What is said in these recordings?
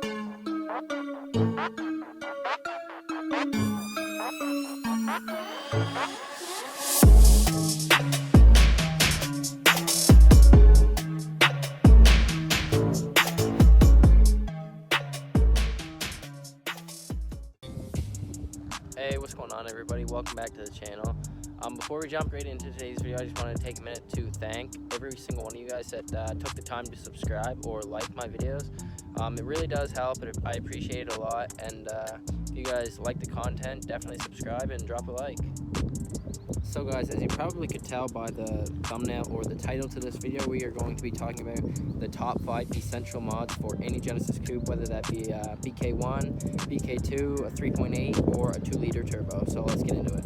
Hey, what's going on, everybody? Welcome back to the channel. Before we jump right into today's video, I just wanted to take a minute to thank every single one of you guys that took the time to subscribe or like my videos. It really does help, and I appreciate it a lot. And if you guys like the content, definitely subscribe and drop a like. So guys, as you probably could tell by the thumbnail or the title to this video, we are going to be talking about the top 5 essential mods for any Genesis Coupe, whether that be a BK1, BK2, a 3.8, or a 2-liter turbo. So let's get into it.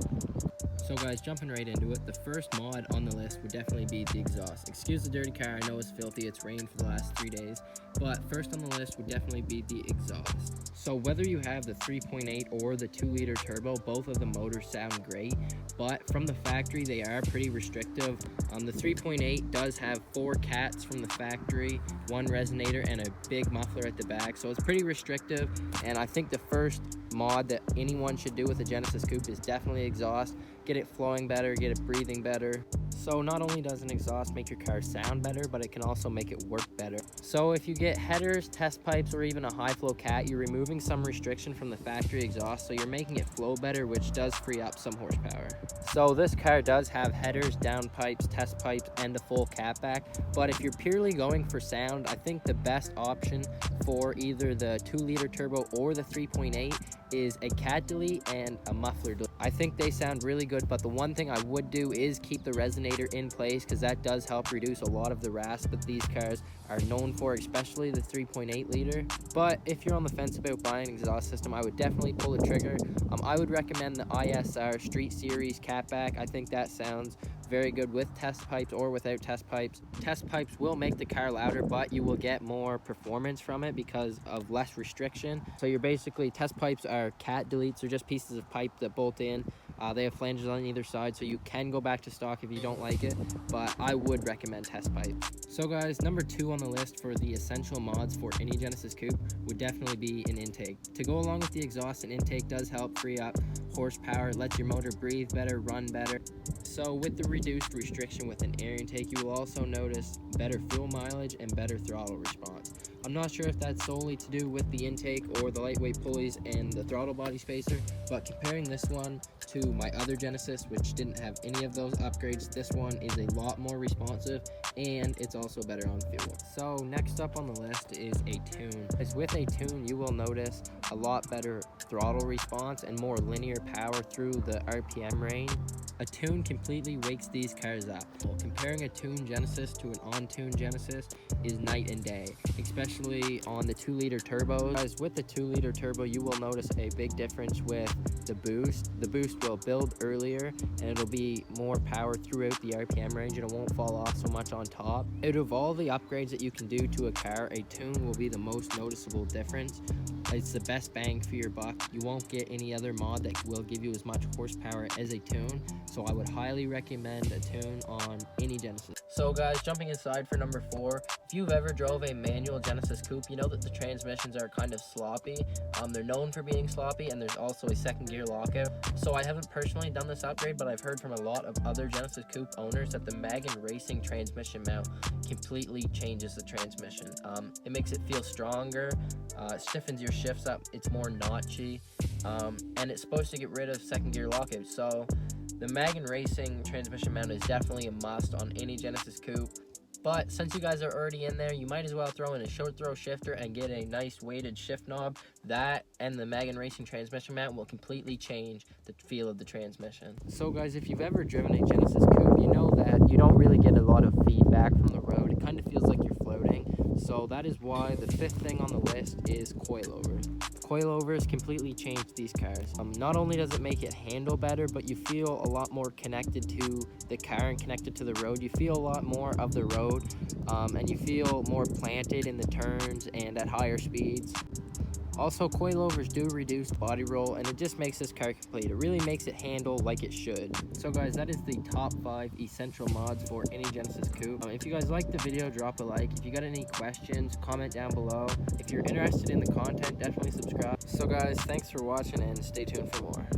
So guys, jumping right into it, the first mod on the list would definitely be the exhaust. Excuse the dirty car, I know it's filthy, it's rained for the last 3 days, but first on the list would definitely be the exhaust. So whether you have the 3.8 or the 2-liter turbo, both of the motors sound great, but from the factory they are pretty restrictive. The 3.8 does have 4 cats from the factory, 1 resonator, and a big muffler at the back, so it's pretty restrictive. And I think the first mod that anyone should do with a Genesis Coupe is definitely exhaust. Get it flowing better, get it breathing better. So not only does an exhaust make your car sound better, but it can also make it work better. So if you get headers, test pipes, or even a high flow cat, you're removing some restriction from the factory exhaust, so you're making it flow better, which does free up some horsepower. So this car does have headers, down pipes, test pipes, and a full cat back, but if you're purely going for sound, I think the best option for either the 2-liter turbo or the 3.8 is a cat delete and a muffler delete. I think they sound really good, but the one thing I would do is keep the resonator in place, because that does help reduce a lot of the rasp that these cars are known for, especially the 3.8 liter. But if you're on the fence about buying an exhaust system, I would definitely pull the trigger. I would recommend the ISR Street Series catback. I think that sounds very good with test pipes or without test pipes. Test pipes will make the car louder, but you will get more performance from it because of less restriction. So you're basically, test pipes are cat deletes, or just pieces of pipe that bolt in. They have flanges on either side, so you can go back to stock if you don't like it, but I would recommend test pipes. So guys, number 2 on the list for the essential mods for any Genesis Coupe would definitely be an intake. To go along with the exhaust, an intake does help free up horsepower, lets your motor breathe better, run better. So with the reduced restriction with an air intake, you will also notice better fuel mileage and better throttle response. I'm not sure if that's solely to do with the intake or the lightweight pulleys and the throttle body spacer, but comparing this one to my other Genesis, which didn't have any of those upgrades, this one is a lot more responsive, and it's also better on fuel. So next up on the list is a tune. As with a tune, you will notice a lot better throttle response and more linear power through the RPM range. A tune completely wakes these cars up. Comparing a tuned Genesis to an on-tuned Genesis is night and day, especially on the 2-liter turbos. As with the 2-liter turbo, you will notice a big difference with the boost. The boost will build earlier, and it'll be more power throughout the RPM range, and it won't fall off so much on top. Out of all the upgrades that you can do to a car, a tune will be the most noticeable difference. It's the best bang for your buck. You won't get any other mod that will give you as much horsepower as a tune, so I would highly recommend a tune on any Genesis. So guys, jumping inside for number 4, if you've ever drove a manual Genesis Coupe, you know that the transmissions are kind of sloppy. They're known for being sloppy, and there's also a 2nd gear lockout. So I haven't personally done this upgrade, but I've heard from a lot of other Genesis Coupe owners that the Mag & Racing transmission mount completely changes the transmission. It makes it feel stronger, stiffens your shifts up, it's more notchy, and it's supposed to get rid of 2nd gear lockout. So the Mag & Racing transmission mount is definitely a must on any Genesis Coupe. But since you guys are already in there, you might as well throw in a short throw shifter and get a nice weighted shift knob. That and the Mag & Racing transmission mount will completely change the feel of the transmission. So guys, if you've ever driven a Genesis Coupe, you know that you don't really get a lot of feedback from the road. It kind of feels like you're floating. So that is why the 5th thing on the list is coilovers. Coilovers completely changed these cars. Not only does it make it handle better, but you feel a lot more connected to the car and connected to the road. You feel a lot more of the road, and you feel more planted in the turns and at higher speeds. Also, coilovers do reduce body roll, and it just makes this car complete. It really makes it handle like it should. So guys, that is the top 5 essential mods for any Genesis Coupe. If you guys liked the video, drop a like. If you got any questions, comment down below. If you're interested in the content, definitely subscribe. So guys, thanks for watching and stay tuned for more.